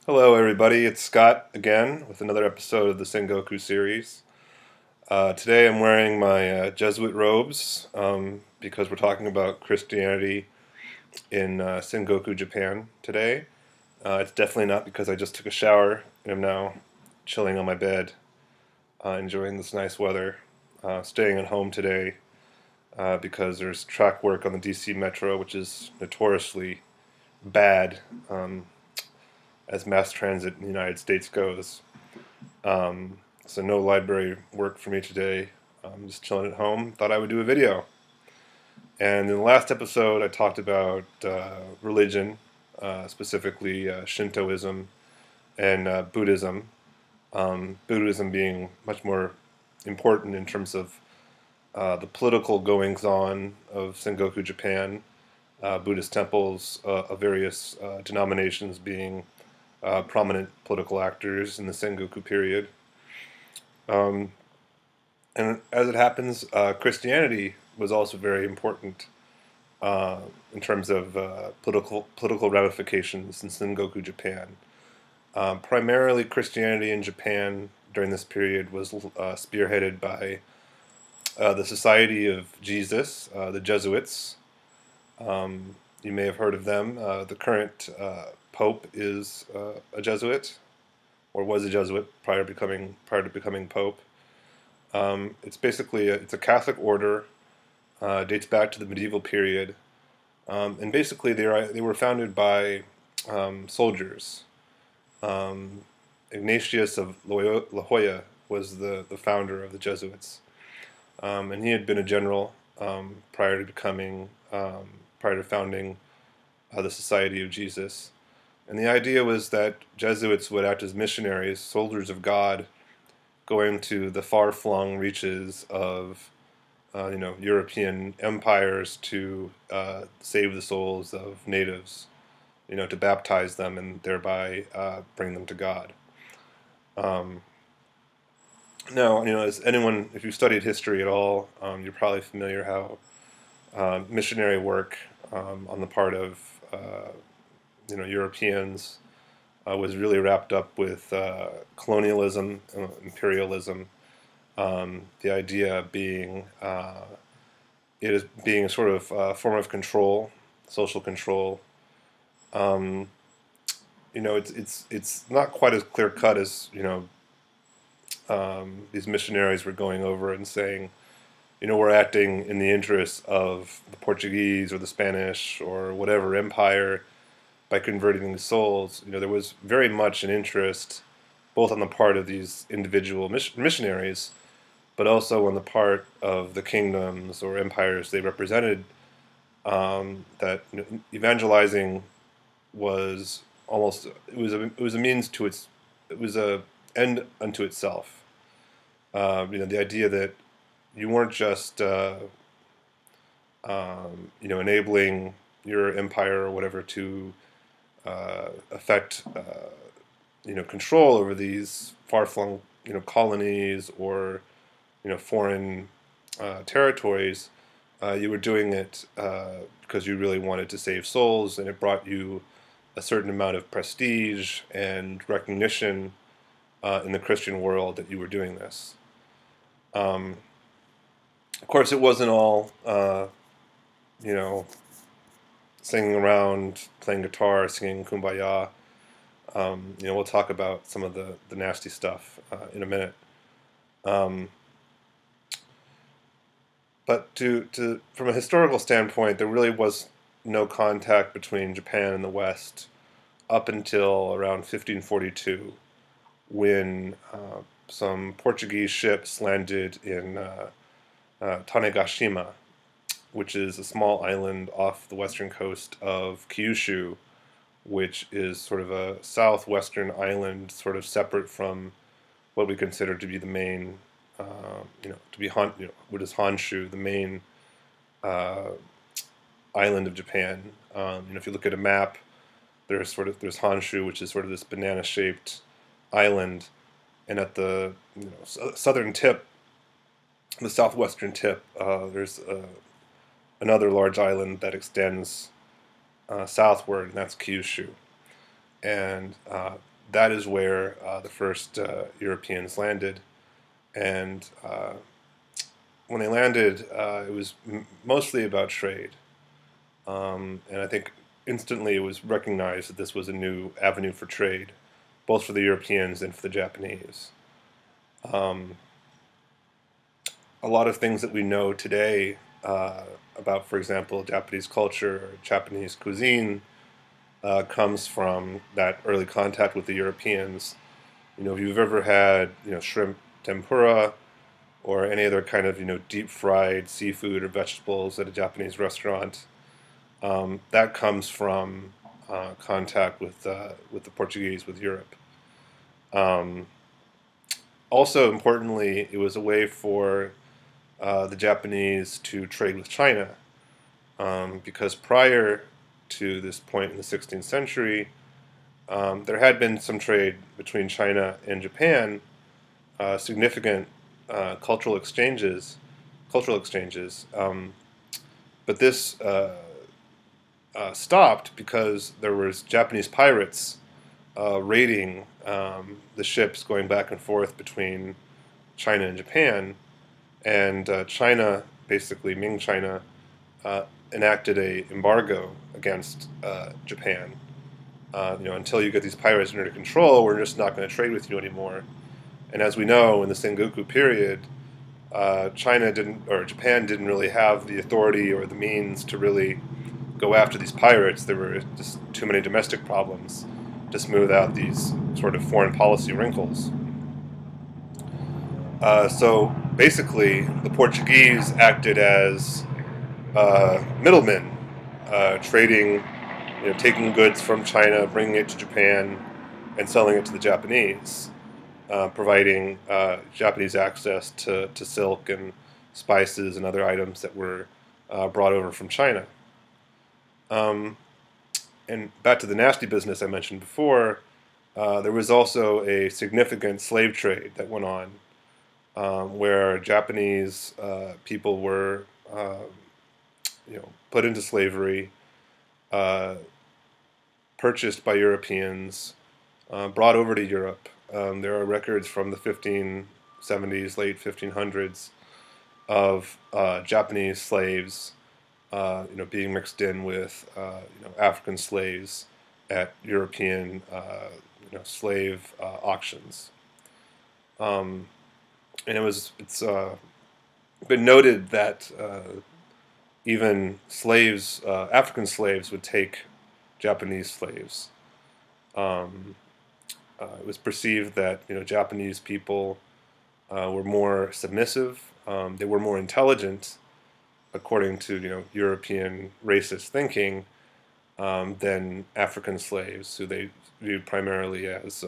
Hello, everybody. It's Scott again with another episode of the Sengoku series. Today I'm wearing my Jesuit robes because we're talking about Christianity in Sengoku, Japan today. It's definitely not because I just took a shower and am now chilling on my bed, enjoying this nice weather. Staying at home today because there's track work on the DC Metro, which is notoriously bad as mass transit in the United States goes. So no library work for me today. I'm just chilling at home. Thought I would do a video. And in the last episode, I talked about religion, specifically Shintoism and Buddhism. Buddhism being much more important in terms of the political goings-on of Sengoku, Japan. Buddhist temples of various denominations being prominent political actors in the Sengoku period. Um, and as it happens, Christianity was also very important in terms of political ramifications in Sengoku, Japan. Primarily, Christianity in Japan during this period was spearheaded by the Society of Jesus, the Jesuits. You may have heard of them. The current Pope is a Jesuit, or was a Jesuit prior to becoming Pope. It's basically it's a Catholic order, dates back to the medieval period, and basically they were founded by soldiers. Um, Ignatius of Loyola was the founder of the Jesuits, and he had been a general prior to founding the Society of Jesus. And the idea was that Jesuits would act as missionaries, soldiers of God, going to the far-flung reaches of European empires to save the souls of natives, to baptize them and thereby bring them to God. Um, Now, as anyone, if you've studied history at all, you're probably familiar how missionary work on the part of Europeans was really wrapped up with colonialism, imperialism. The idea being it is being a sort of form of control, social control. Um, it's not quite as clear cut as these missionaries were going over and saying, we're acting in the interests of the Portuguese or the Spanish or whatever empire by converting the souls. There was very much an interest, both on the part of these individual missionaries, but also on the part of the kingdoms or empires they represented. That evangelizing was almost it was a means to its it was a end unto itself. The idea that you weren't just enabling your empire or whatever to affect control over these far-flung colonies or foreign territories. You were doing it because you really wanted to save souls, and it brought you a certain amount of prestige and recognition in the Christian world that you were doing this. Of course, it wasn't all you know singing around, playing guitar, singing "Kumbaya." We'll talk about some of the nasty stuff in a minute. Um, but from a historical standpoint, there really was no contact between Japan and the West up until around 1542, when some Portuguese ships landed in Tanegashima, which is a small island off the western coast of Kyushu, which is sort of a southwestern island, sort of separate from what we consider to be the main, what is Honshu, the main uh, island of Japan. If you look at a map, there's Honshu, which is sort of this banana-shaped island, and at the southern tip, the southwestern tip, there's another large island that extends southward, and that's Kyushu. And that is where the first Europeans landed. And when they landed, it was mostly about trade. And I think instantly it was recognized that this was a new avenue for trade, both for the Europeans and for the Japanese. Um, a lot of things that we know today about, for example, Japanese culture or Japanese cuisine comes from that early contact with the Europeans. If you've ever had, shrimp tempura or any other kind of, deep fried seafood or vegetables at a Japanese restaurant, that comes from contact with the Portuguese, with Europe. Um, Also, importantly, it was a way for the Japanese to trade with China, because prior to this point in the 16th century, there had been some trade between China and Japan, significant cultural exchanges. But this stopped because there was Japanese pirates raiding the ships going back and forth between China and Japan, and China, basically Ming China, enacted a embargo against Japan. Until you get these pirates under control, we're just not going to trade with you anymore. And as we know, in the Sengoku period, Japan didn't really have the authority or the means to really go after these pirates. There were just too many domestic problems to smooth out these sort of foreign policy wrinkles. So basically, the Portuguese acted as middlemen, trading, taking goods from China, bringing it to Japan, and selling it to the Japanese, providing Japanese access to silk and spices and other items that were brought over from China. And back to the nasty business I mentioned before, there was also a significant slave trade that went on, where Japanese people were, put into slavery, purchased by Europeans, brought over to Europe. There are records from the 1570s, late 1500s, of Japanese slaves, being mixed in with, African slaves at European, slave auctions. And it's been noted that even slaves, African slaves, would take Japanese slaves. It was perceived that Japanese people were more submissive. They were more intelligent, according to European racist thinking, than African slaves, who they viewed primarily as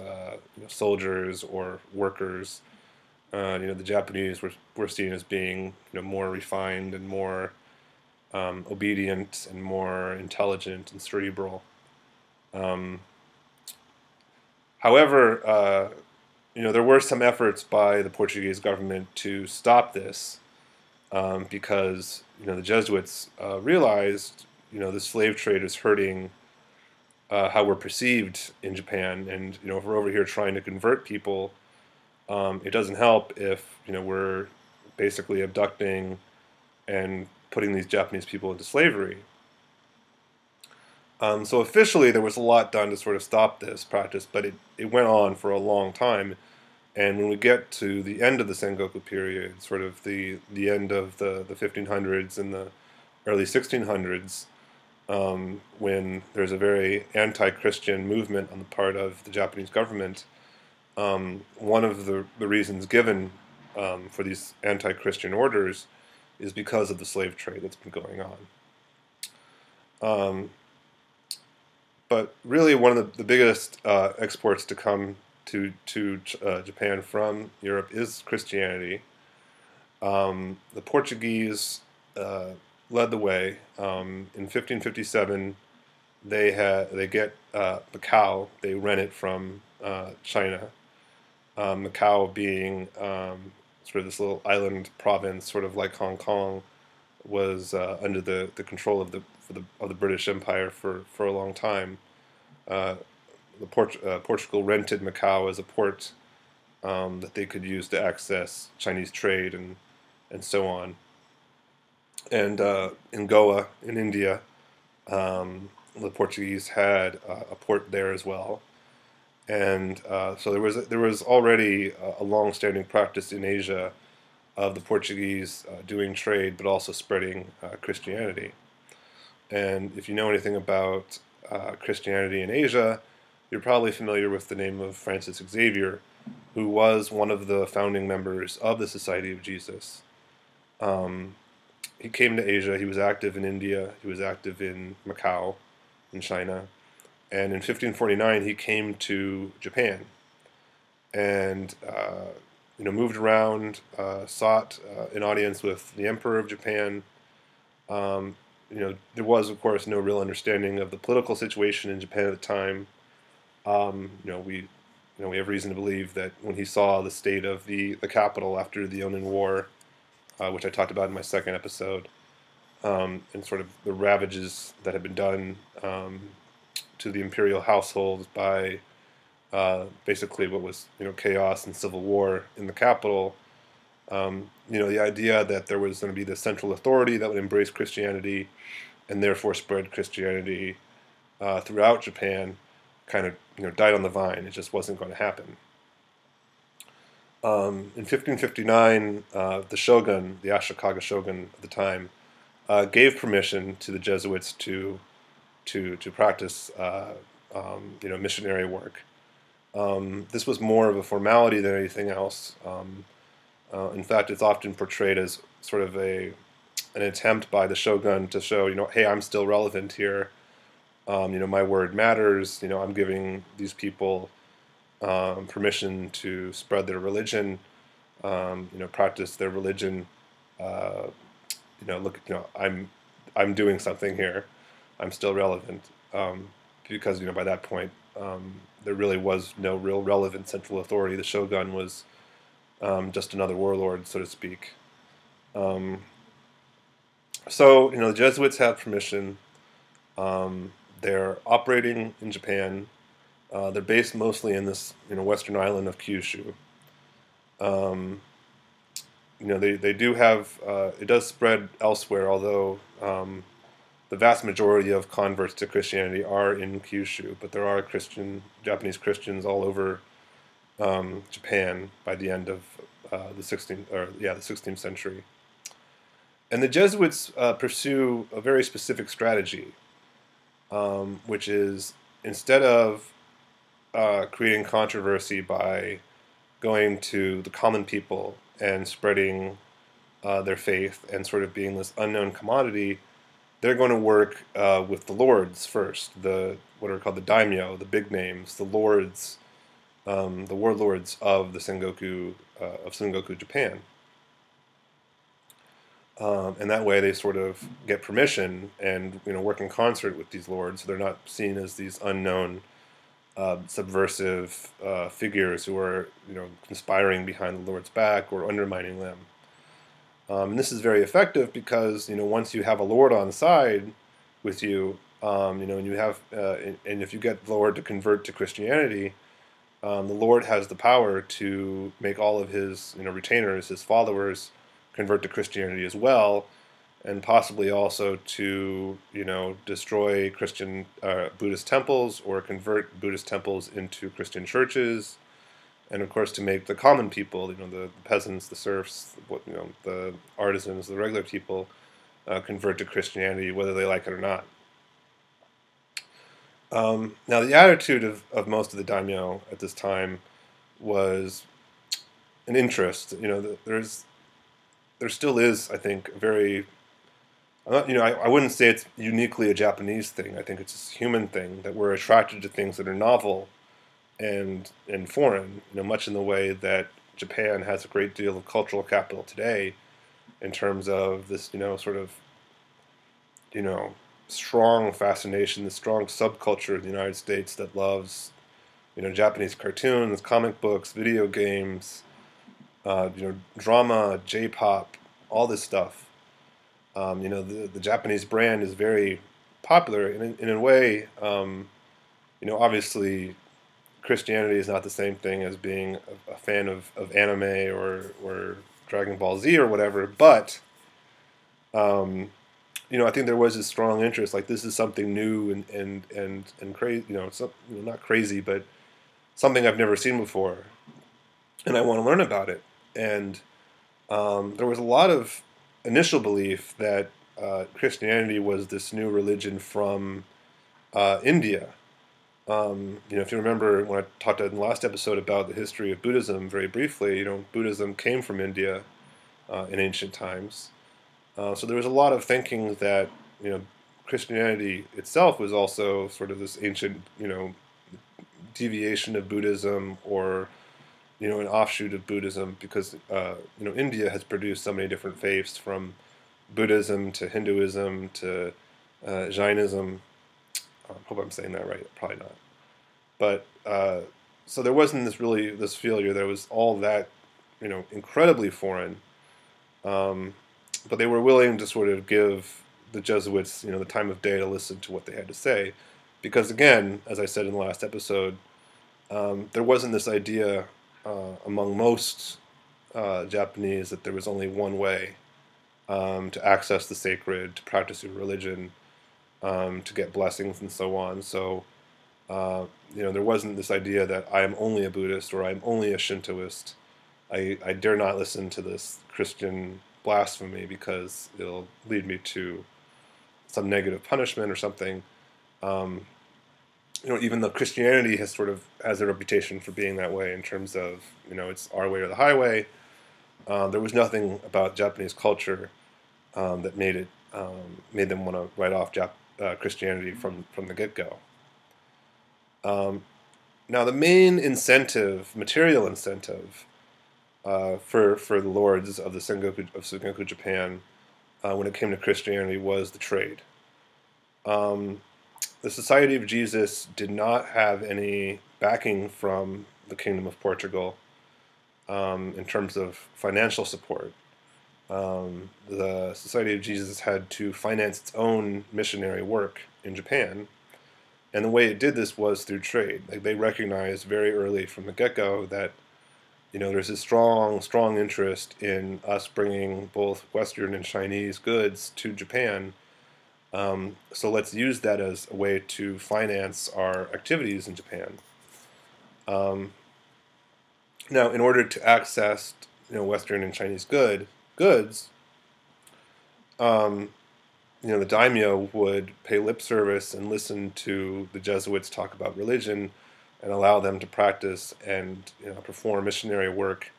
soldiers or workers. The Japanese were seen as being more refined and more obedient and more intelligent and cerebral. Um, However, there were some efforts by the Portuguese government to stop this, because the Jesuits realized the slave trade is hurting how we're perceived in Japan, and if we're over here trying to convert people, it doesn't help if we're basically abducting and putting these Japanese people into slavery. So officially, there was a lot done to sort of stop this practice, but it went on for a long time. And when we get to the end of the Sengoku period, sort of the end of the 1500s and the early 1600s, when there's a very anti-Christian movement on the part of the Japanese government, one of the reasons given for these anti-Christian orders is because of the slave trade that's been going on. But really, one of the biggest exports to come to Japan from Europe is Christianity. The Portuguese led the way. In 1557, they get Macau. They rent it from China. Macau being sort of this little island province, sort of like Hong Kong, was under the control of the British Empire for a long time. Portugal rented Macau as a port that they could use to access Chinese trade and so on. And in Goa, in India, the Portuguese had a port there as well. And so there was already a long-standing practice in Asia of the Portuguese doing trade, but also spreading Christianity. And if you know anything about Christianity in Asia, you're probably familiar with the name of Francis Xavier, who was one of the founding members of the Society of Jesus. Um, he came to Asia. He was active in India. He was active in Macau, in China. And in 1549, he came to Japan and moved around, sought an audience with the Emperor of Japan. There was, of course, no real understanding of the political situation in Japan at the time. We have reason to believe that when he saw the state of the capital after the Onin War, which I talked about in my second episode, and sort of the ravages that had been done to the imperial household by basically what was chaos and civil war in the capital. The idea that there was going to be this central authority that would embrace Christianity and therefore spread Christianity throughout Japan kind of died on the vine. It just wasn't going to happen. In 1559, the shogun, the Ashikaga shogun at the time, gave permission to the Jesuits to practice missionary work. This was more of a formality than anything else. In fact, it's often portrayed as sort of an attempt by the shogun to show, hey, I'm still relevant here. My word matters. I'm giving these people permission to spread their religion, practice their religion. Look, I'm doing something here. I'm still relevant because by that point there really was no real relevant central authority. The shogun was just another warlord, so to speak. So the Jesuits have permission. They're operating in Japan. They're based mostly in this western island of Kyushu. They do have it does spread elsewhere, although the vast majority of converts to Christianity are in Kyushu, but there are Japanese Christians all over Japan by the end of the 16th century. And the Jesuits pursue a very specific strategy, which is instead of creating controversy by going to the common people and spreading their faith and sort of being this unknown commodity, they're going to work with the lords first, what are called the daimyo, the big names, the lords, the warlords of the Sengoku Japan. And that way they sort of get permission and work in concert with these lords, so they're not seen as these unknown subversive figures who are conspiring behind the lord's back or undermining them. And this is very effective because once you have a lord on side with you, and you have and if you get the lord to convert to Christianity, the lord has the power to make all of his retainers, his followers, convert to Christianity as well, and possibly also to destroy Christian Buddhist temples or convert Buddhist temples into Christian churches, and of course to make the common people, the peasants, the serfs, the artisans, the regular people, convert to Christianity whether they like it or not. Now the attitude of most of the daimyo at this time was an interest. There still is, I think, a very I wouldn't say it's uniquely a Japanese thing. I think it's a human thing that we're attracted to things that are novel and foreign, much in the way that Japan has a great deal of cultural capital today in terms of this, sort of, strong fascination, the strong subculture of the United States that loves, Japanese cartoons, comic books, video games, drama, J-pop, all this stuff. The Japanese brand is very popular, and in a way, obviously Christianity is not the same thing as being a fan of anime or Dragon Ball Z or whatever, but I think there was a strong interest. Like, this is something new and crazy. Not crazy, but something I've never seen before, and I want to learn about it. And there was a lot of initial belief that Christianity was this new religion from India. If you remember when I talked in the last episode about the history of Buddhism very briefly, Buddhism came from India in ancient times. So there was a lot of thinking that Christianity itself was also sort of this ancient deviation of Buddhism, or an offshoot of Buddhism, because India has produced so many different faiths, from Buddhism to Hinduism to Jainism. I hope I'm saying that right. Probably not. But so there wasn't this failure. There was all that incredibly foreign. But they were willing to sort of give the Jesuits the time of day to listen to what they had to say, because again, as I said in the last episode, there wasn't this idea among most Japanese that there was only one way to access the sacred, to practice your religion, to get blessings and so on. So there wasn't this idea that I am only a Buddhist or I am only a Shintoist. I dare not listen to this Christian blasphemy because it'll lead me to some negative punishment or something. Even though Christianity has a reputation for being that way in terms of, it's our way or the highway, there was nothing about Japanese culture that made them want to write off Christianity from the get-go. Now, the main incentive, material incentive, for the lords of Sengoku Japan, when it came to Christianity, was the trade. The Society of Jesus did not have any backing from the Kingdom of Portugal in terms of financial support. The Society of Jesus had to finance its own missionary work in Japan, and the way it did this was through trade. Like, they recognized very early from the get-go that there's a strong interest in us bringing both Western and Chinese goods to Japan. So let's use that as a way to finance our activities in Japan. Now, in order to access Western and Chinese goods, the daimyo would pay lip service and listen to the Jesuits talk about religion, and allow them to practice and perform missionary work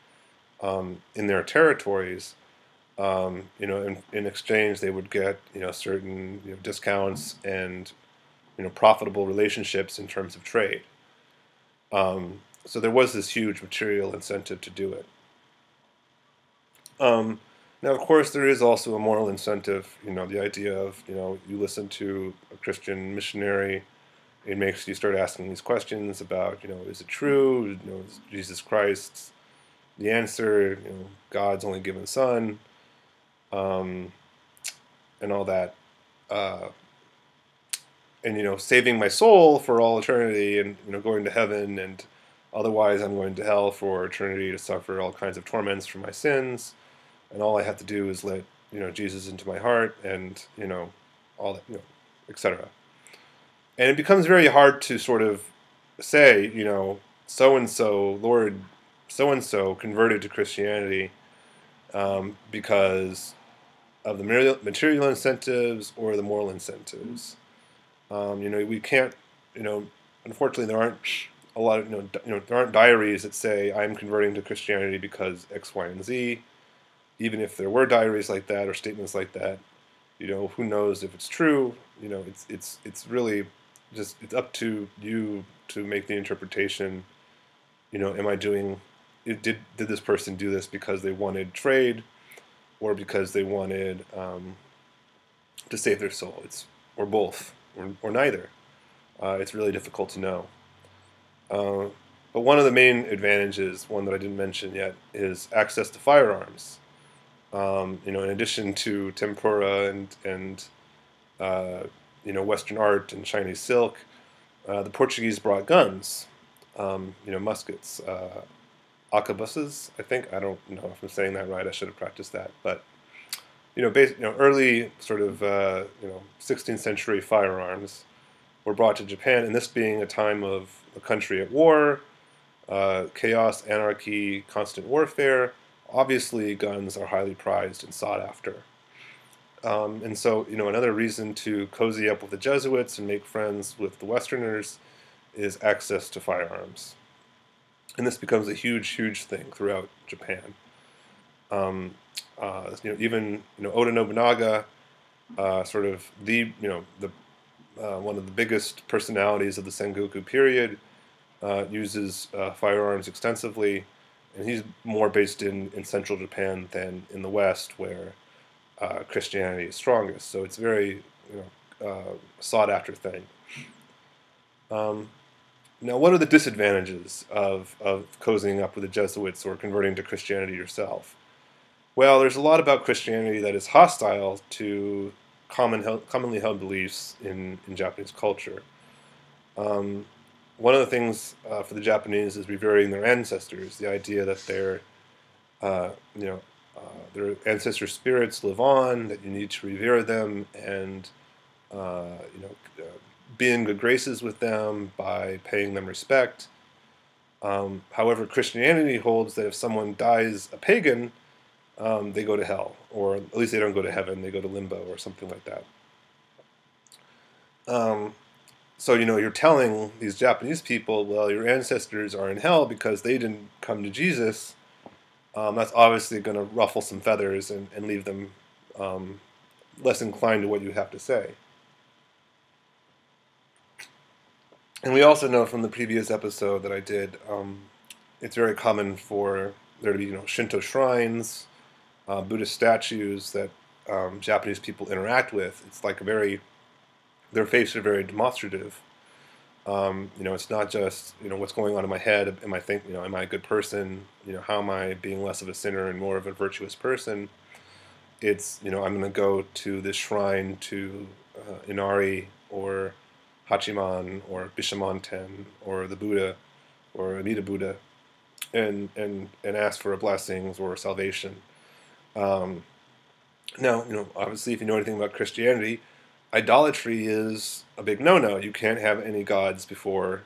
in their territories. In exchange, they would get certain discounts and profitable relationships in terms of trade. So there was this huge material incentive to do it. Now, of course, there is also a moral incentive. The idea of you listen to a Christian missionary. It makes you start asking these questions about, is it true? Is Jesus Christ the answer? God's only given Son, and all that. And saving my soul for all eternity, and going to heaven, and otherwise I'm going to hell for eternity to suffer all kinds of torments for my sins, and all I have to do is let Jesus into my heart, and all that, etc. And it becomes very hard to sort of say, so-and-so, Lord so-and-so converted to Christianity because of the material incentives or the moral incentives. We can't, unfortunately there aren't a lot of, there aren't diaries that say I'm converting to Christianity because X, Y, and Z. Even if there were diaries like that or statements like that, who knows if it's true? It's really just, it's up to you to make the interpretation. Did this person do this because they wanted trade, or because they wanted to save their soul? Or both, or neither. It's really difficult to know. But one of the main advantages, one that I didn't mention yet, is access to firearms. In addition to tempura and Western art and Chinese silk, the Portuguese brought guns. muskets, arquebuses, I think. I don't know if I'm saying that right. I should have practiced that. But early sort of 16th century firearms were brought to Japan, and this being a time of the country at war, chaos, anarchy, constant warfare, obviously guns are highly prized and sought after. And so, another reason to cozy up with the Jesuits and make friends with the Westerners is access to firearms. And this becomes a huge, huge thing throughout Japan. Even Oda Nobunaga, sort of the one of the biggest personalities of the Sengoku period, uses firearms extensively, and he's more based in central Japan than in the West, where Christianity is strongest. So it's very sought after thing. Now, what are the disadvantages of cozying up with the Jesuits or converting to Christianity yourself? Well, there's a lot about Christianity that is hostile to commonly held beliefs in Japanese culture. One of the things for the Japanese is revering their ancestors, the idea that their ancestor spirits live on, that you need to revere them and be in good graces with them by paying them respect. However, Christianity holds that if someone dies a pagan, they go to hell, or at least they don't go to heaven, they go to limbo or something like that. So, you're telling these Japanese people, well, your ancestors are in hell because they didn't come to Jesus. That's obviously going to ruffle some feathers and leave them less inclined to what you have to say. And we also know from the previous episode that I did, it's very common for there to be, Shinto shrines, Buddhist statues that Japanese people interact with. It's like their faces are very demonstrative. It's not just, what's going on in my head. Am I a good person? How am I being less of a sinner and more of a virtuous person? It's, I'm going to go to this shrine to Inari or Hachiman or Bishamonten or the Buddha or Amida Buddha and ask for a blessings or salvation. Now, obviously, if you know anything about Christianity, idolatry is a big no-no. You can't have any gods before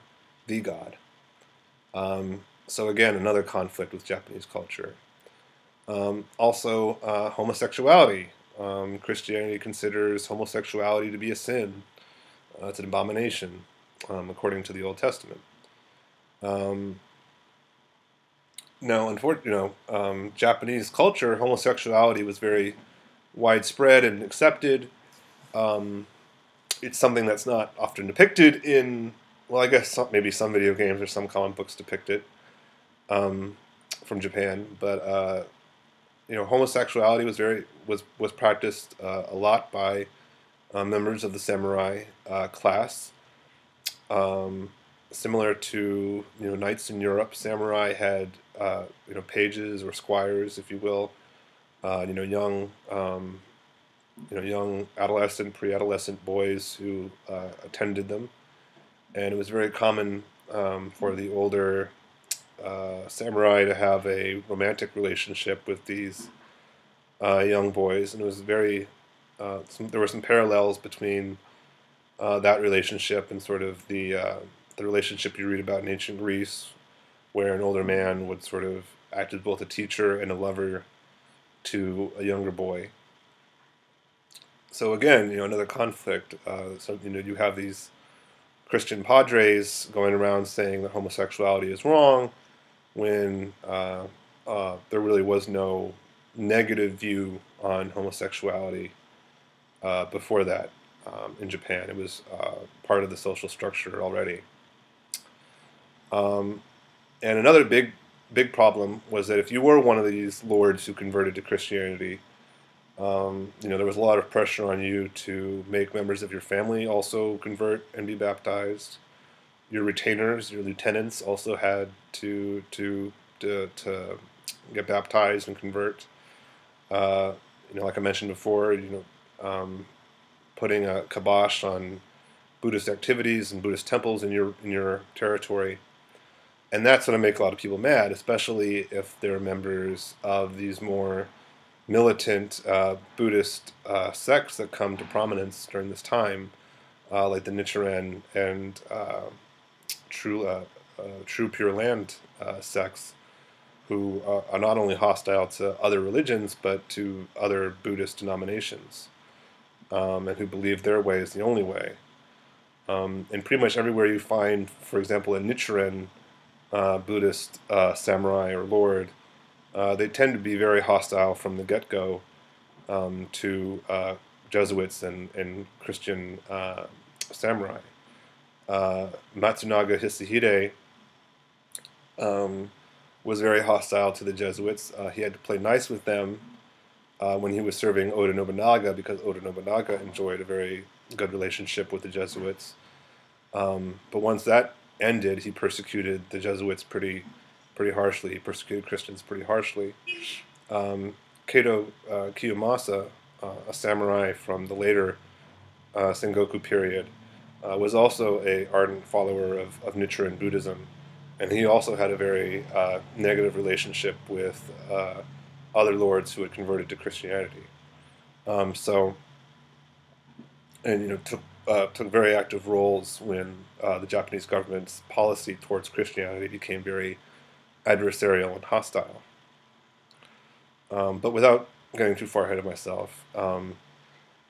the God. So again, another conflict with Japanese culture. Also, homosexuality. Christianity considers homosexuality to be a sin. It's an abomination, according to the Old Testament. Now, unfortunately, Japanese culture, homosexuality was very widespread and accepted. It's something that's not often depicted in, well, I guess maybe some video games or some comic books depict it from Japan. But homosexuality was practiced a lot by members of the samurai class. Similar to knights in Europe, samurai had pages or squires, if you will, young adolescent, pre-adolescent boys who attended them, and it was very common for the older samurai to have a romantic relationship with these young boys, and it was very there were some parallels between that relationship and sort of the relationship you read about in ancient Greece, where an older man would sort of act as both a teacher and a lover to a younger boy. So again, another conflict. You have these Christian padres going around saying that homosexuality is wrong, when there really was no negative view on homosexuality before that in Japan. It was part of the social structure already. And another big problem was that if you were one of these lords who converted to Christianity, there was a lot of pressure on you to make members of your family also convert and be baptized. Your retainers, your lieutenants, also had to get baptized and convert. Like I mentioned before, putting a kibosh on Buddhist activities and Buddhist temples in your territory. And that's going to make a lot of people mad, especially if they're members of these more militant Buddhist sects that come to prominence during this time, like the Nichiren and True Pure Land sects, who are not only hostile to other religions but to other Buddhist denominations, and who believe their way is the only way. And pretty much everywhere you find, for example, a Nichiren Buddhist samurai or lord, they tend to be very hostile from the get-go to Jesuits and Christian samurai. Matsunaga Hisahide was very hostile to the Jesuits. He had to play nice with them when he was serving Oda Nobunaga, because Oda Nobunaga enjoyed a very good relationship with the Jesuits. But once that ended, he persecuted the Jesuits pretty harshly. He persecuted Christians pretty harshly. Kato Kiyomasa, a samurai from the later Sengoku period, was also an ardent follower of Nichiren Buddhism, and he also had a very negative relationship with other lords who had converted to Christianity. So, and took very active roles when the Japanese government's policy towards Christianity became very adversarial and hostile. But without getting too far ahead of myself,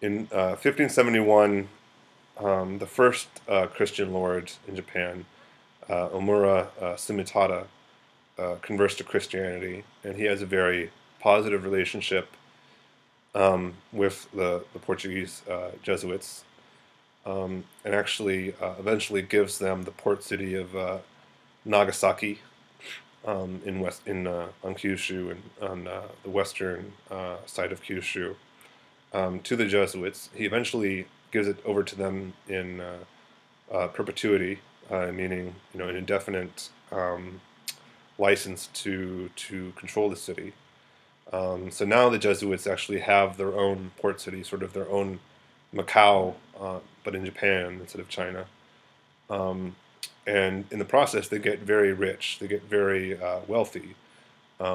in 1571, the first Christian lord in Japan, Omura Sumitada, converts to Christianity, and he has a very positive relationship with the Portuguese Jesuits, and actually eventually gives them the port city of Nagasaki on Kyushu and on the western side of Kyushu to the Jesuits. He eventually gives it over to them in perpetuity, meaning an indefinite license to control the city. So now the Jesuits actually have their own port city, sort of their own Macau, but in Japan instead of China. And in the process, they get very rich. They get very wealthy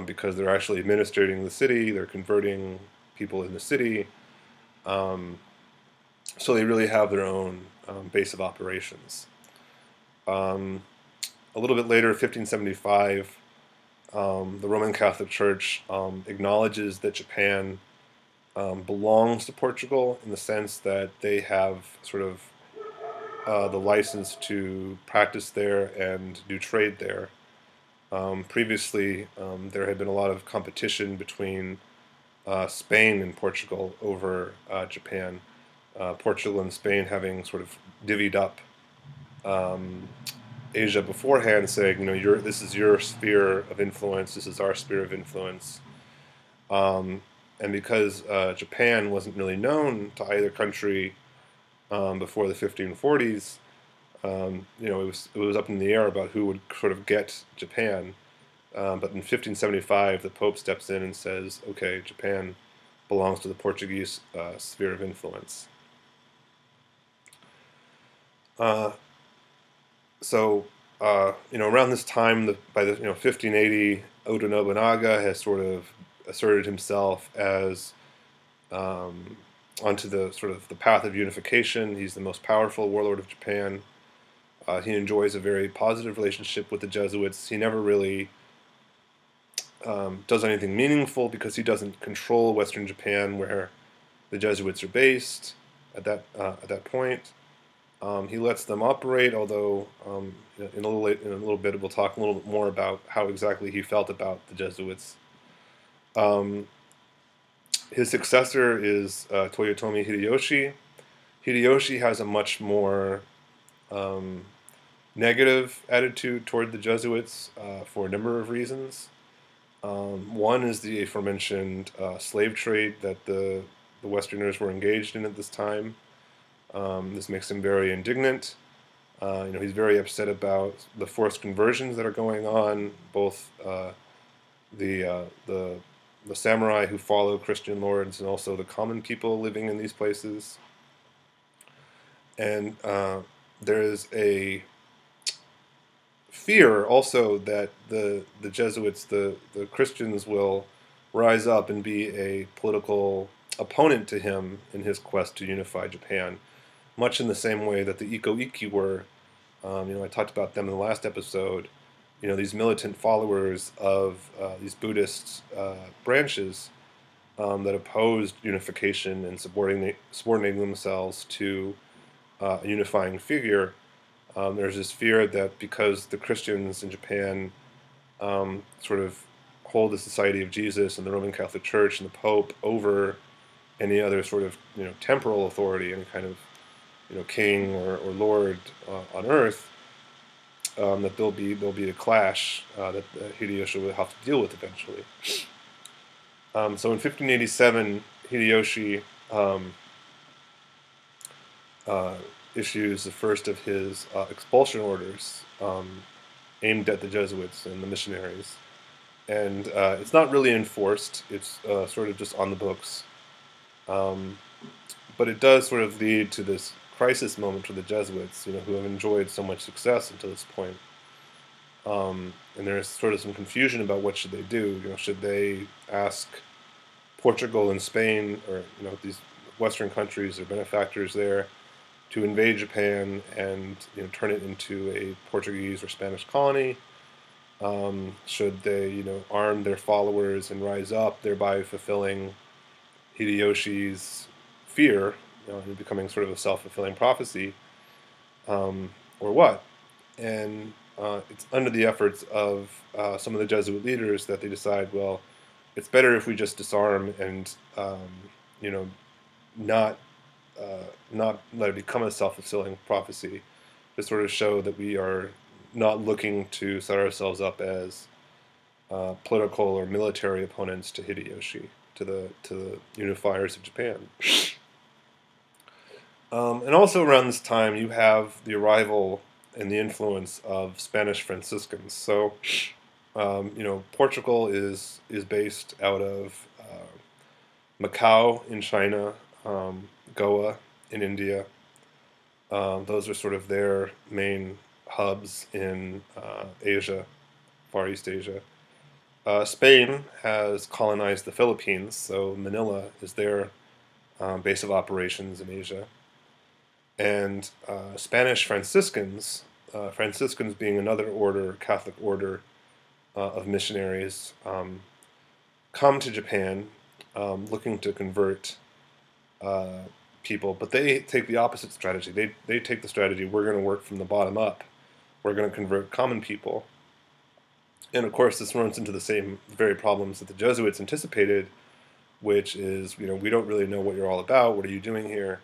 because they're actually administrating the city. They're converting people in the city. So they really have their own base of operations. A little bit later, 1575, the Roman Catholic Church acknowledges that Japan belongs to Portugal in the sense that they have sort of the license to practice there and do trade there. Previously, there had been a lot of competition between Spain and Portugal over Japan. Portugal and Spain having sort of divvied up Asia beforehand, saying, this is your sphere of influence, this is our sphere of influence. And because Japan wasn't really known to either country before the 1540s, it was up in the air about who would sort of get Japan. But in 1575, the Pope steps in and says, okay, Japan belongs to the Portuguese sphere of influence. Around this time, by the 1580, Oda Nobunaga has sort of asserted himself as onto the sort of the path of unification. He's the most powerful warlord of Japan. He enjoys a very positive relationship with the Jesuits. He never really does anything meaningful because he doesn't control Western Japan, where the Jesuits are based at that point. He lets them operate, although in a little bit we'll talk a little bit more about how exactly he felt about the Jesuits. His successor is Toyotomi Hideyoshi. Hideyoshi has a much more negative attitude toward the Jesuits for a number of reasons. One is the aforementioned slave trade that the Westerners were engaged in at this time. This makes him very indignant. He's very upset about the forced conversions that are going on, both the samurai who follow Christian lords and also the common people living in these places. And there is a fear also that the Jesuits, the Christians, will rise up and be a political opponent to him in his quest to unify Japan, much in the same way that the Iko Iki were. I talked about them in the last episode. These militant followers of these Buddhist branches that opposed unification and subordinating themselves to a unifying figure. There's this fear that because the Christians in Japan sort of hold the Society of Jesus and the Roman Catholic Church and the Pope over any other sort of temporal authority, any kind of king or lord on earth, that there'll be a clash that Hideyoshi will have to deal with eventually. So in 1587, Hideyoshi issues the first of his expulsion orders aimed at the Jesuits and the missionaries. And it's not really enforced. It's sort of just on the books. But it does sort of lead to this crisis moment for the Jesuits, who have enjoyed so much success until this point. And there's sort of some confusion about what should they do. Should they ask Portugal and Spain, or these Western countries, their benefactors there, to invade Japan and turn it into a Portuguese or Spanish colony? Should they arm their followers and rise up, thereby fulfilling Hideyoshi's fear, and becoming sort of a self-fulfilling prophecy, or what? And it's under the efforts of some of the Jesuit leaders that they decide, well, it's better if we just disarm and not let it become a self-fulfilling prophecy, to sort of show that we are not looking to set ourselves up as political or military opponents to Hideyoshi, to the unifiers of Japan. And also around this time, you have the arrival and the influence of Spanish Franciscans. So, Portugal is based out of Macau in China, Goa in India. Those are sort of their main hubs in Asia, Far East Asia. Spain has colonized the Philippines, so Manila is their base of operations in Asia. And Spanish Franciscans, Franciscans being another order, Catholic order of missionaries, come to Japan looking to convert people, but they take the opposite strategy. They take the strategy, we're going to work from the bottom up. We're going to convert common people. And of course, this runs into the same very problems that the Jesuits anticipated, which is, we don't really know what you're all about. What are you doing here?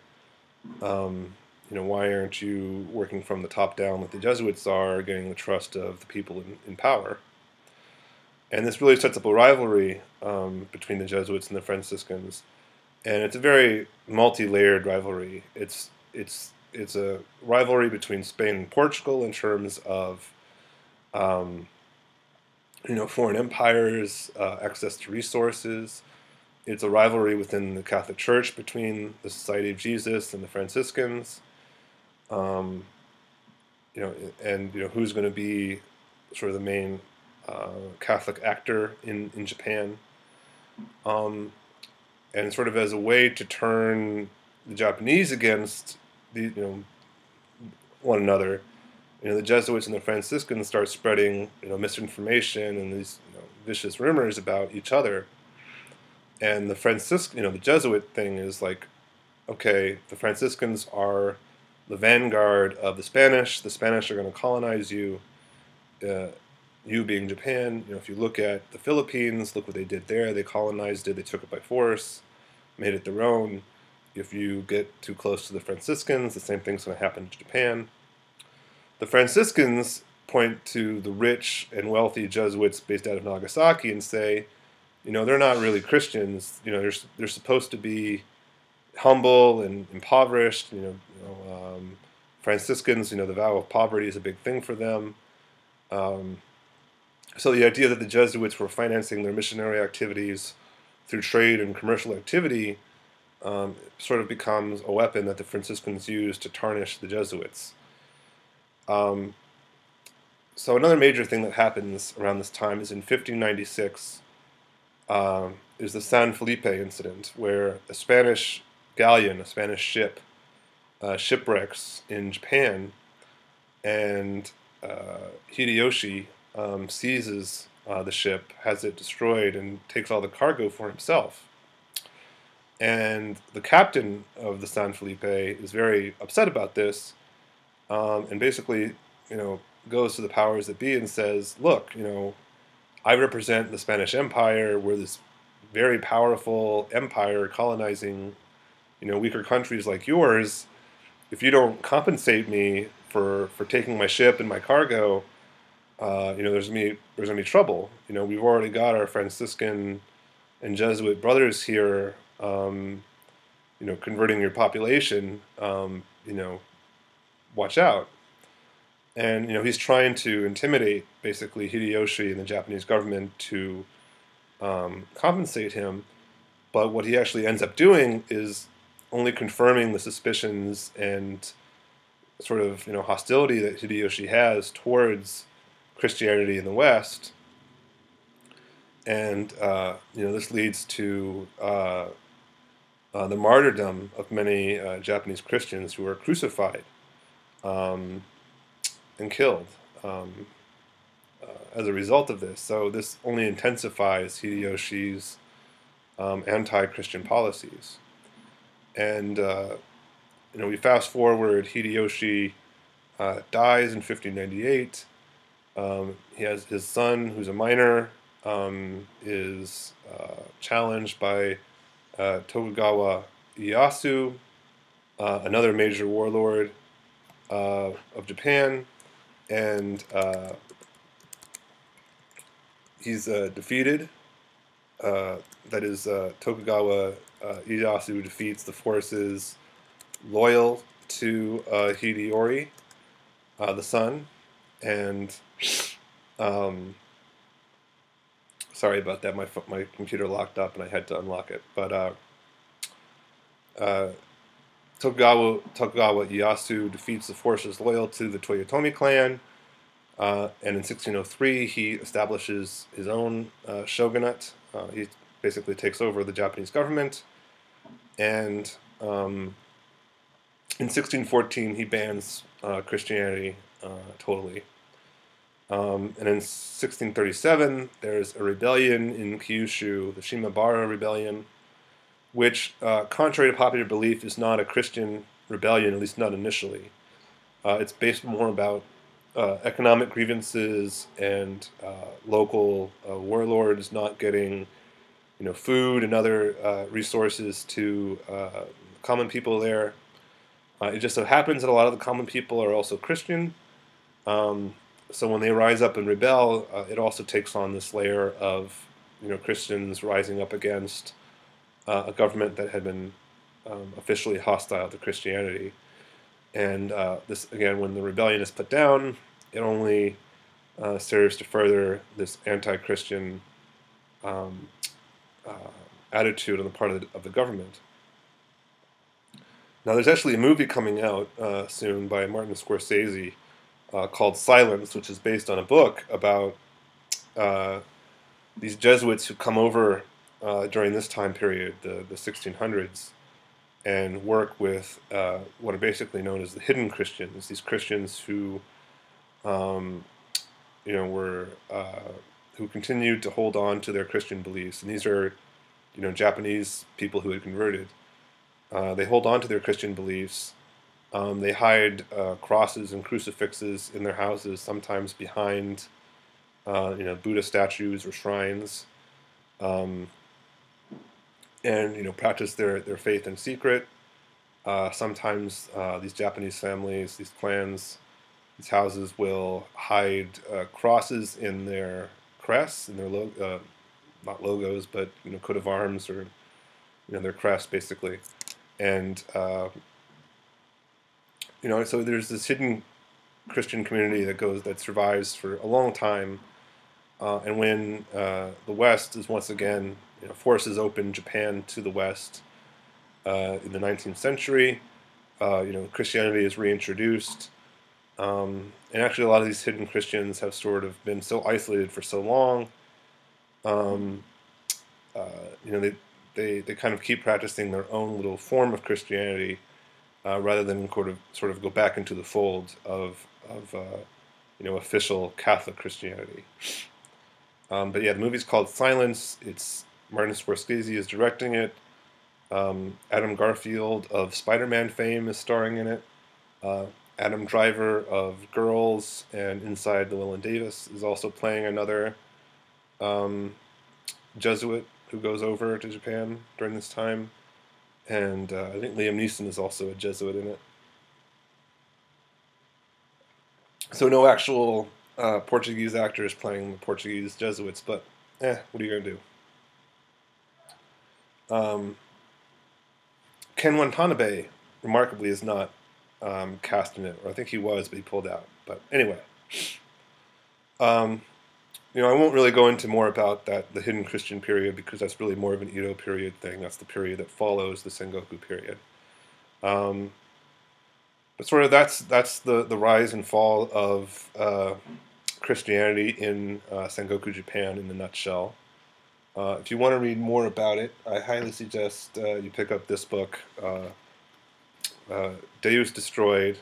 Why aren't you working from the top down like the Jesuits are, getting the trust of the people in power? And this really sets up a rivalry between the Jesuits and the Franciscans. And it's a very multi-layered rivalry. It's a rivalry between Spain and Portugal in terms of foreign empires, access to resources. It's a rivalry within the Catholic Church between the Society of Jesus and the Franciscans. Who's going to be sort of the main Catholic actor in Japan. And sort of as a way to turn the Japanese against one another, the Jesuits and the Franciscans start spreading misinformation and these vicious rumors about each other. And the Jesuit thing is like, okay, the Franciscans are the vanguard of the Spanish. The Spanish are going to colonize you. You being Japan, if you look at the Philippines, look what they did there. They colonized it. They took it by force, made it their own. If you get too close to the Franciscans, the same thing's going to happen to Japan. The Franciscans point to the rich and wealthy Jesuits based out of Nagasaki and say, they're not really Christians. They're supposed to be humble and impoverished. Franciscans, the vow of poverty is a big thing for them. So the idea that the Jesuits were financing their missionary activities through trade and commercial activity sort of becomes a weapon that the Franciscans use to tarnish the Jesuits. So another major thing that happens around this time is in 1596 is the San Felipe incident, where a Spanish galleon, a Spanish ship, shipwrecks in Japan, and Hideyoshi seizes the ship, has it destroyed, and takes all the cargo for himself. And the captain of the San Felipe is very upset about this, and basically, goes to the powers that be and says, "Look, I represent the Spanish Empire. We're this very powerful empire colonizing, weaker countries like yours. If you don't compensate me for taking my ship and my cargo, there's gonna be trouble. We've already got our Franciscan and Jesuit brothers here, converting your population. Watch out." And he's trying to intimidate basically Hideyoshi and the Japanese government to compensate him. But what he actually ends up doing is only confirming the suspicions and sort of hostility that Hideyoshi has towards Christianity in the West, and this leads to the martyrdom of many Japanese Christians who are crucified and killed as a result of this. So this only intensifies Hideyoshi's anti-Christian policies. And we fast forward. Hideyoshi dies in 1598. He has his son, who's a minor, is challenged by Tokugawa Ieyasu, another major warlord of Japan, and he's defeated. That is, Tokugawa Ieyasu defeats the forces loyal to Hideyori, the son, and sorry about that. My computer locked up and I had to unlock it. But Tokugawa Ieyasu defeats the forces loyal to the Toyotomi clan, and in 1603 he establishes his own shogunate. He basically takes over the Japanese government, and in 1614 he bans Christianity totally. And in 1637 there's a rebellion in Kyushu, the Shimabara Rebellion, which, contrary to popular belief, is not a Christian rebellion, at least not initially. It's based more about economic grievances and local warlords not getting, food and other resources to common people there. It just so happens that a lot of the common people are also Christian. So when they rise up and rebel, it also takes on this layer of, Christians rising up against a government that had been officially hostile to Christianity. And this, again, when the rebellion is put down, it only serves to further this anti-Christian attitude on the part of the government. Now, there's actually a movie coming out soon by Martin Scorsese called Silence, which is based on a book about these Jesuits who come over during this time period, the 1600s, and work with what are basically known as the hidden Christians. These Christians who, were who continued to hold on to their Christian beliefs, and these are, Japanese people who had converted. They hold on to their Christian beliefs. They hide crosses and crucifixes in their houses, sometimes behind, Buddha statues or shrines, and practice their faith in secret. Sometimes these Japanese families, these clans, these houses will hide crosses in their crests, in their not logos, but coat of arms, or their crest basically. And so there's this hidden Christian community that survives for a long time. And when the West is once again, forces open Japan to the West in the 19th century, Christianity is reintroduced. And actually, a lot of these hidden Christians have sort of been so isolated for so long. Um, you know, they kind of keep practicing their own little form of Christianity rather than sort of go back into the fold of you know, official Catholic Christianity. But yeah, the movie's called Silence. It's Martin Scorsese is directing it. Adam Garfield of Spider-Man fame is starring in it. Uh, Adam Driver of Girls and Inside Llewyn Davis is also playing another um, Jesuit who goes over to Japan during this time. And I think Liam Neeson is also a Jesuit in it. So no actual Portuguese actors playing the Portuguese Jesuits, but what are you going to do? Ken Watanabe, remarkably, is not cast in it, or I think he was, but he pulled out. But anyway, um, you know, I won't really go into more about the hidden Christian period because that's really more of an Edo period thing. That's the period that follows the Sengoku period. Um, but sort of that's the rise and fall of Christianity in Sengoku Japan in a nutshell. If you want to read more about it, I highly suggest you pick up this book, Deus Destroyed,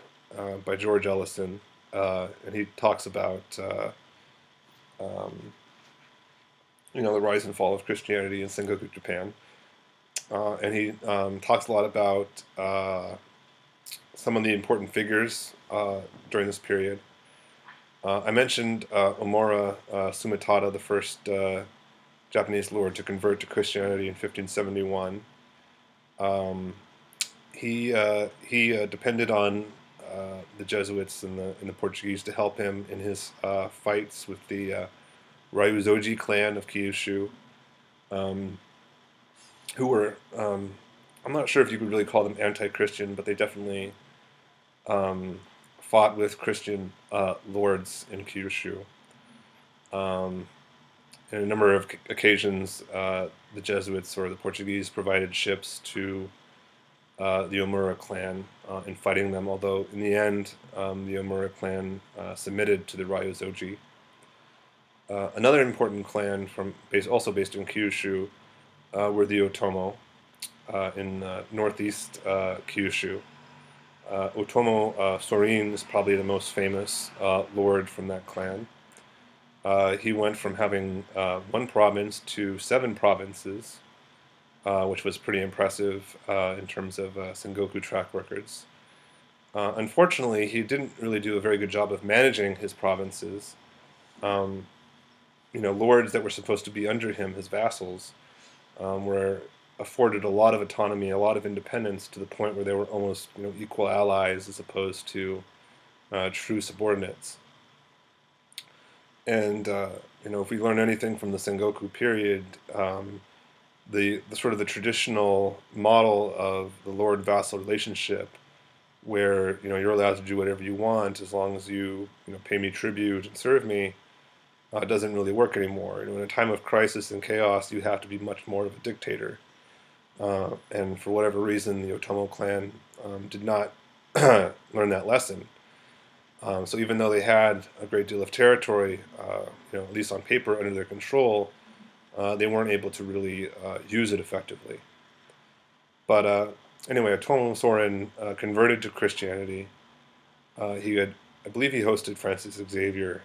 by George Ellison, and he talks about um, you know, the rise and fall of Christianity in Sengoku Japan, and he talks a lot about some of the important figures during this period. I mentioned Omura Sumitada, the first Japanese lord to convert to Christianity in 1571. Um, he depended on the Jesuits and the Portuguese to help him in his fights with the Ryuzoji clan of Kyushu, um, who were I'm not sure if you could really call them anti-Christian, but they definitely um, fought with Christian lords in Kyushu. Um, in a number of occasions, the Jesuits or the Portuguese provided ships to the Omura clan in fighting them, although in the end, the Omura clan submitted to the Ryuzoji. Another important clan also based in Kyushu were the Otomo in northeast Kyushu. Otomo Sorin is probably the most famous lord from that clan. He went from having one province to 7 provinces, which was pretty impressive in terms of Sengoku track records. Unfortunately, he didn't really do a very good job of managing his provinces. Um, you know, lords that were supposed to be under him, his vassals, were afforded a lot of autonomy, a lot of independence to the point where they were almost, you know, equal allies as opposed to true subordinates. And you know, if we learn anything from the Sengoku period, the sort of the traditional model of the lord-vassal relationship, where, you know, you're allowed to do whatever you want as long as you know, pay me tribute and serve me, doesn't really work anymore. You know, in a time of crisis and chaos, you have to be much more of a dictator. And for whatever reason, the Otomo clan did not learn that lesson. So even though they had a great deal of territory, you know, at least on paper, under their control, they weren't able to really use it effectively. But anyway, Otomo Sorin converted to Christianity. I believe he hosted Francis Xavier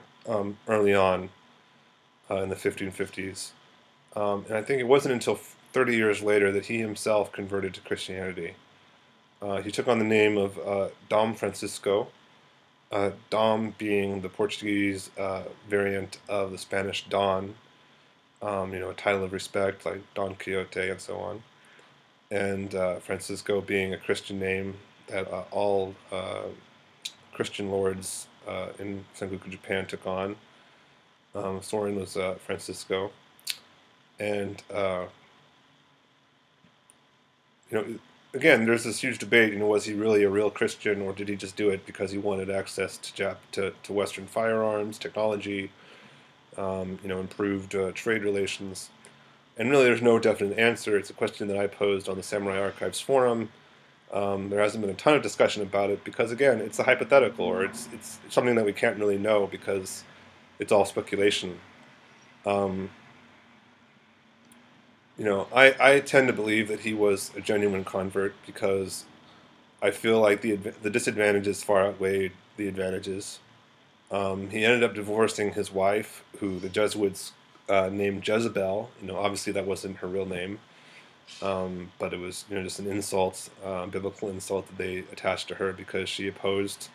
early on in the 1550s. And I think it wasn't until 30 years later that he himself converted to Christianity. He took on the name of Dom Francisco, Dom being the Portuguese variant of the Spanish Don, you know, a title of respect like Don Quixote and so on, and Francisco being a Christian name that all Christian lords in Sengoku Japan took on. Soren was Francisco, and you know, again, there's this huge debate. You know, was he really a real Christian, or did he just do it because he wanted access to Western firearms, technology, you know, improved trade relations? And really, there's no definite answer. It's a question that I posed on the Samurai Archives forum, There hasn't been a ton of discussion about it because, again, it's a hypothetical, or it's something that we can't really know because it's all speculation. Um, I tend to believe that he was a genuine convert because I feel like the disadvantages far outweighed the advantages. He ended up divorcing his wife, who the Jesuits named Jezebel. Obviously that wasn't her real name, but it was just an insult, biblical insult that they attached to her because she opposed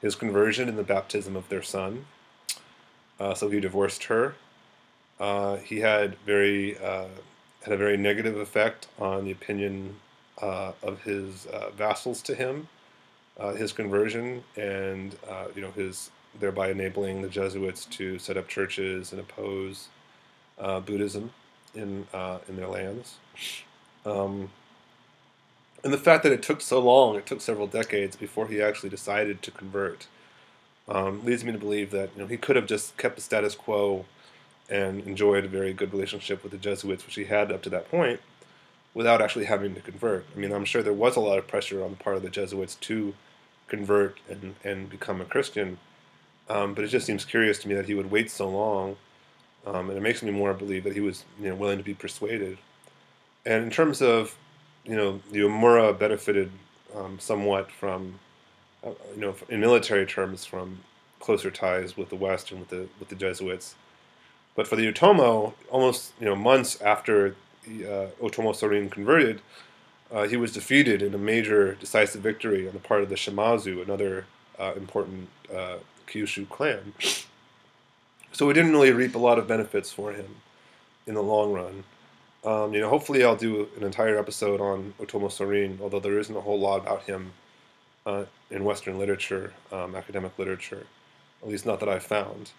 his conversion and the baptism of their son. So he divorced her. He had a very negative effect on the opinion of his vassals to him, his conversion, and his thereby enabling the Jesuits to set up churches and oppose Buddhism in their lands. Um, and the fact that it took so long, it took several decades before he actually decided to convert, leads me to believe that he could have just kept the status quo and enjoyed a very good relationship with the Jesuits, which he had up to that point, without actually having to convert. I mean, I'm sure there was a lot of pressure on the part of the Jesuits to convert and become a Christian, but it just seems curious to me that he would wait so long, and it makes me more believe that he was willing to be persuaded. And in terms of the Umura benefited somewhat from in military terms from closer ties with the West and with the Jesuits. But for the Otomo, almost months after Otomo Sorin converted, he was defeated in a major decisive victory on the part of the Shimazu, another important Kyushu clan. So we didn't really reap a lot of benefits for him in the long run. Hopefully I'll do an entire episode on Otomo Sorin, although there isn't a whole lot about him in Western literature, academic literature, at least not that I've found.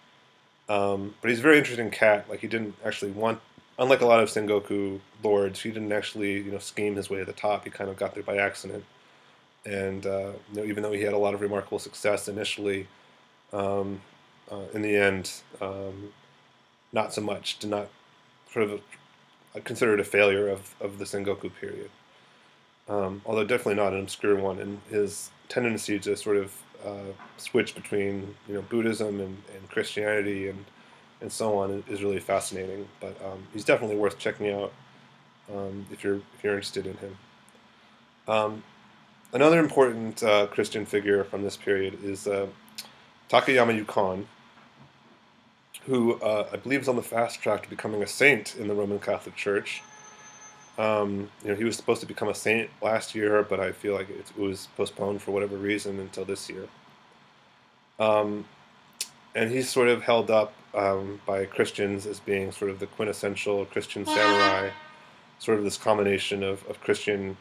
But he's a very interesting cat. Like, he didn't actually want, unlike a lot of Sengoku lords, he didn't actually scheme his way to the top. He kind of got there by accident. And even though he had a lot of remarkable success initially, in the end, not so much. Did not sort of consider it a failure of the Sengoku period. Although definitely not an obscure one. And his tendency to sort of switch between Buddhism and Christianity and so on is really fascinating. But he's definitely worth checking out if you're interested in him. Another important Christian figure from this period is Takayama Yukon, who I believe is on the fast track to becoming a saint in the Roman Catholic Church. He was supposed to become a saint last year, but I feel like it was postponed for whatever reason until this year. And he's sort of held up by Christians as being sort of the quintessential Christian samurai, sort of this combination of Christian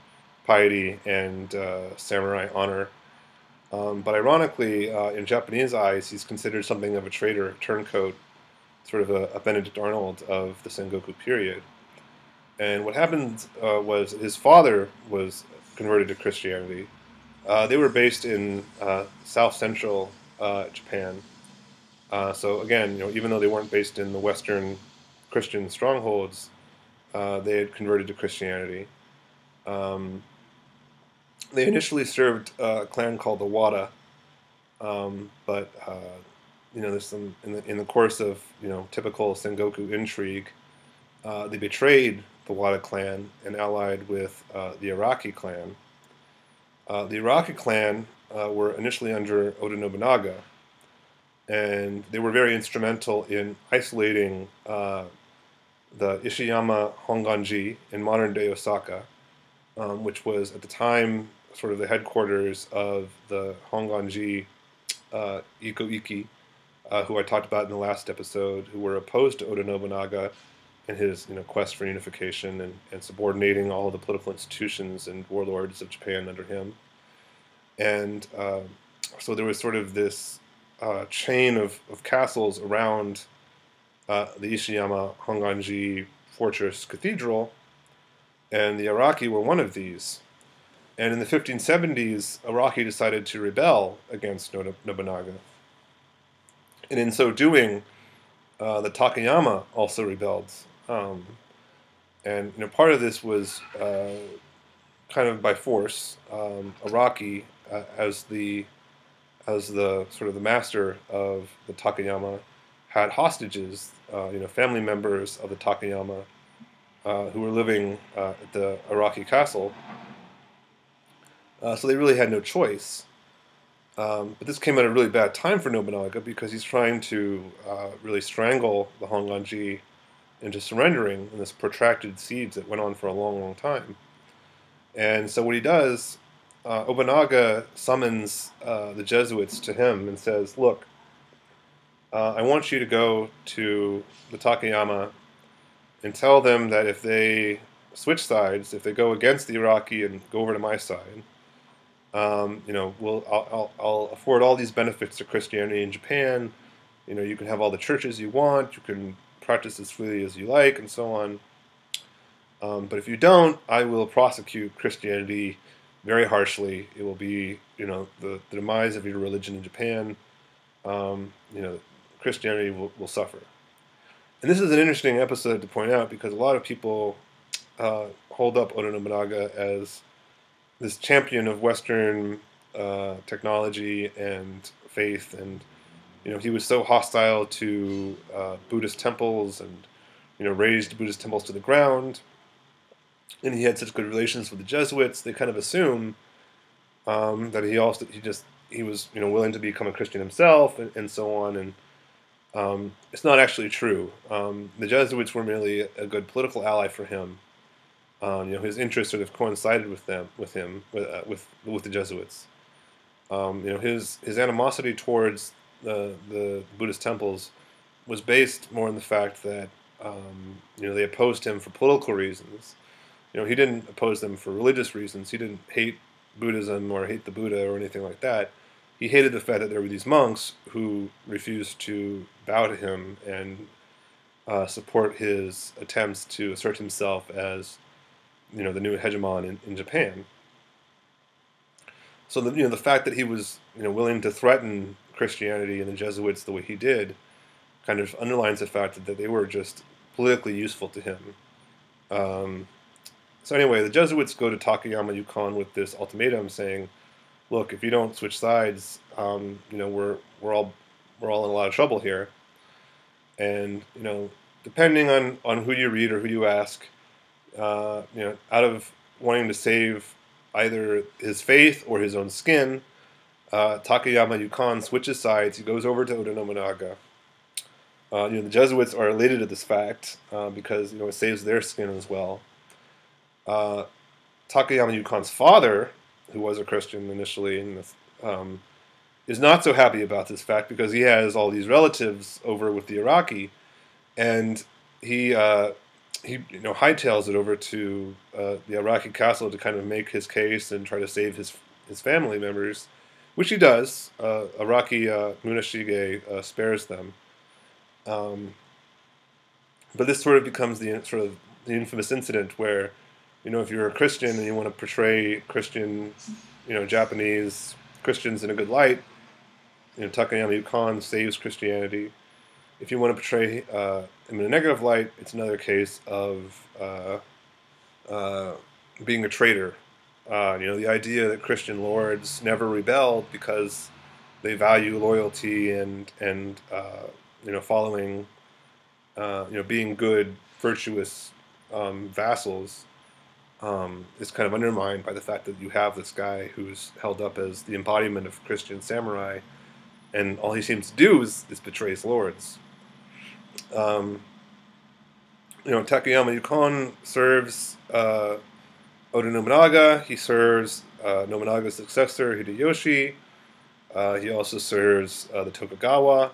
piety and samurai honor. But ironically, in Japanese eyes, he's considered something of a traitor, turncoat, sort of a Benedict Arnold of the Sengoku period. And what happened was his father was converted to Christianity. They were based in South Central Japan. So again, even though they weren't based in the Western Christian strongholds, they had converted to Christianity. They initially served a clan called the Wada, but there's some in the course of typical Sengoku intrigue, they betrayed the Wada clan and allied with the Iraqi clan. The Iraqi clan were initially under Oda Nobunaga, and they were very instrumental in isolating the Ishiyama Honganji in modern-day Osaka, which was at the time sort of the headquarters of the Honganji Iko-iki, who I talked about in the last episode, who were opposed to Oda Nobunaga in his quest for unification and subordinating all of the political institutions and warlords of Japan under him. And so there was sort of this chain of castles around the Ishiyama Honganji Fortress Cathedral, and the Iraqi were one of these. And in the 1570s, Iraqi decided to rebel against Nobunaga. And in so doing, the Takayama also rebelled. And part of this was kind of by force, Araki, as the sort of the master of the Takayama, had hostages, family members of the Takayama, who were living at the Araki castle. So they really had no choice. But this came at a really bad time for Nobunaga because he's trying to really strangle the Honganji into surrendering in this protracted siege that went on for a long, long time. And so what he does, Obunaga summons the Jesuits to him and says, "Look, I want you to go to the Takayama and tell them that if they switch sides, if they go against the Iraqi and go over to my side, I'll afford all these benefits to Christianity in Japan. You can have all the churches you want, you can practice as freely as you like, and so on. But if you don't, I will prosecute Christianity very harshly. It will be, the demise of your religion in Japan. Um, you know, Christianity will suffer." And this is an interesting episode to point out because a lot of people hold up Oda Nobunaga as this champion of Western technology and faith, and he was so hostile to Buddhist temples, and razed Buddhist temples to the ground, and he had such good relations with the Jesuits. They kind of assume that he was willing to become a Christian himself, and so on, and it's not actually true. The Jesuits were merely a good political ally for him. His interests sort of coincided with the Jesuits. His animosity towards the Buddhist temples was based more on the fact that they opposed him for political reasons. He didn't oppose them for religious reasons. He didn't hate Buddhism or hate the Buddha or anything like that. He hated the fact that there were these monks who refused to bow to him and support his attempts to assert himself as the new hegemon in Japan. So the fact that he was willing to threaten Christianity and the Jesuits the way he did kind of underlines the fact that they were just politically useful to him. So anyway, the Jesuits go to Takayama Yukon with this ultimatum saying, "Look, if you don't switch sides, we're all in a lot of trouble here." And depending on who you read or who you ask, out of wanting to save either his faith or his own skin, Takayama Yukon switches sides. He goes over to Oda Nobunaga. The Jesuits are elated at this fact because it saves their skin as well. Takayama Yukon's father, who was a Christian initially, is not so happy about this fact because he has all these relatives over with the Iraqi, and he hightails it over to the Iraqi castle to kind of make his case and try to save his family members, which he does. Iraqi Munashige spares them, but this sort of becomes the infamous incident where if you're a Christian and you want to portray Christian, Japanese Christians in a good light, Takayama Yukon saves Christianity. If you want to portray him in a negative light, it's another case of being a traitor. The idea that Christian lords never rebelled because they value loyalty and following, being good, virtuous vassals. Is kind of undermined by the fact that you have this guy who's held up as the embodiment of Christian samurai, and all he seems to do is betray his lords. Takayama Yukon serves Oda Nobunaga. He serves Nobunaga's successor, Hideyoshi. He also serves the Tokugawa.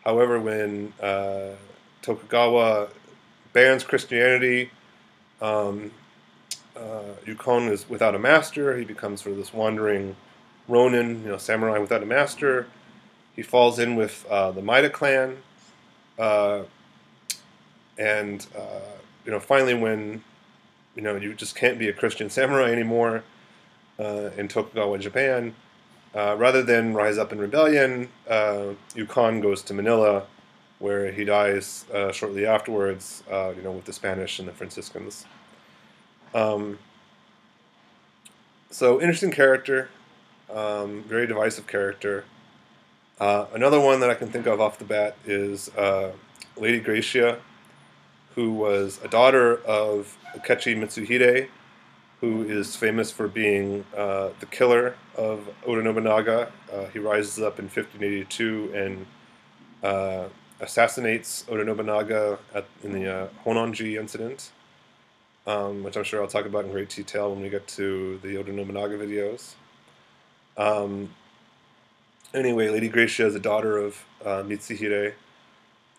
However, when Tokugawa bans Christianity, Yukon is without a master. He becomes sort of this wandering ronin, samurai without a master. He falls in with the Maida clan, and finally, when you just can't be a Christian samurai anymore in Tokugawa, Japan, rather than rise up in rebellion, Yukon goes to Manila, where he dies shortly afterwards, with the Spanish and the Franciscans. So interesting character, very divisive character. Another one that I can think of off the bat is Lady Gracia, who was a daughter of Akechi Mitsuhide, who is famous for being the killer of Oda Nobunaga. He rises up in 1582 and assassinates Oda Nobunaga in the Hononji incident, which I'm sure I'll talk about in great detail when we get to the Oda Nobunaga videos. Um, anyway, Lady Gracia is a daughter of Mitsuhide.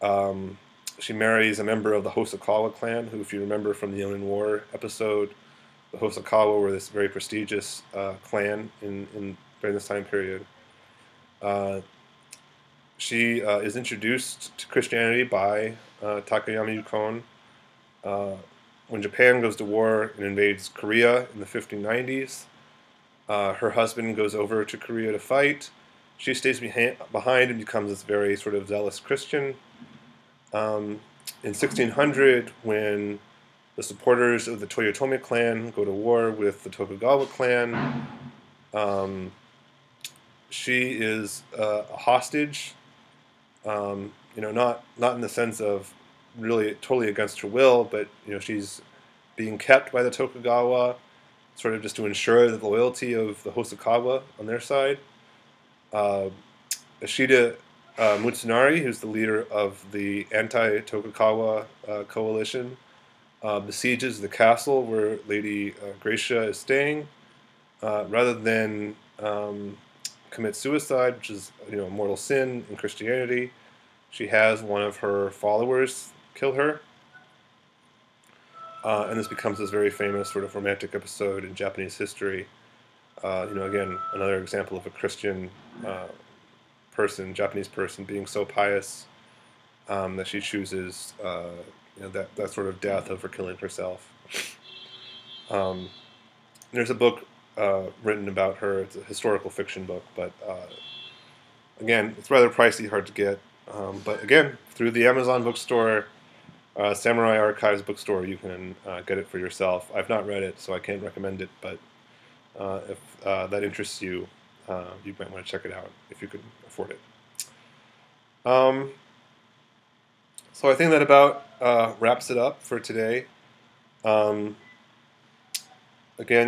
Um, she marries a member of the Hosokawa clan, who, if you remember from the Onin War episode, the Hosokawa were this very prestigious clan during this time period. Uh, she is introduced to Christianity by Takayama Yukon. When Japan goes to war and invades Korea in the 1590s, her husband goes over to Korea to fight. She stays behind and becomes this very sort of zealous Christian. In 1600, when the supporters of the Toyotomi clan go to war with the Tokugawa clan, she is a hostage. Not in the sense of really totally against her will, but she's being kept by the Tokugawa, sort of just to ensure the loyalty of the Hosokawa on their side. Ashita Mutsunari, who's the leader of the anti-Tokugawa coalition, besieges the castle where Lady Gracia is staying. Rather than commit suicide, which is a mortal sin in Christianity, she has one of her followers kill her. And this becomes this very famous sort of romantic episode in Japanese history. Again, another example of a Christian Japanese person, being so pious that she chooses that sort of death over killing herself. There's a book written about her. It's a historical fiction book, but again, it's rather pricey, hard to get. But again, through the Amazon bookstore, Samurai Archives bookstore, you can get it for yourself. I've not read it, so I can't recommend it, but if that interests you, you might want to check it out if you can afford it. So I think that about wraps it up for today. Again,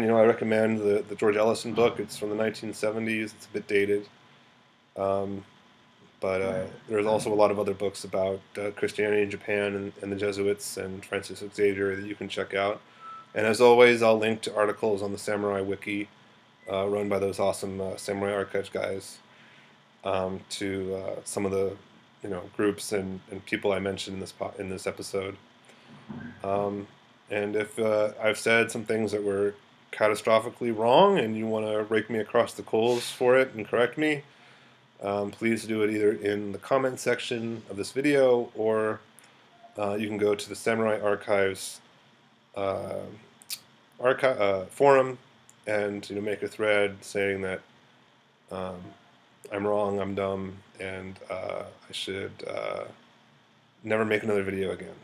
I recommend the George Ellison book. It's from the 1970s. It's a bit dated. But there's also a lot of other books about Christianity in Japan and the Jesuits and Francis Xavier that you can check out. And as always, I'll link to articles on the Samurai Wiki run by those awesome Samurai Archives guys, to some of the groups and people I mentioned in this episode. And if I've said some things that were catastrophically wrong and you want to rake me across the coals for it and correct me, please do it either in the comment section of this video, or you can go to the Samurai Archives forum and make a thread saying that I'm wrong, I'm dumb, and I should never make another video again.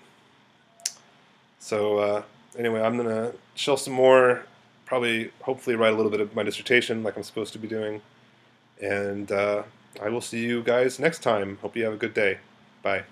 So anyway, I'm going to chill some more, hopefully write a little bit of my dissertation like I'm supposed to be doing, and I will see you guys next time. Hope you have a good day. Bye.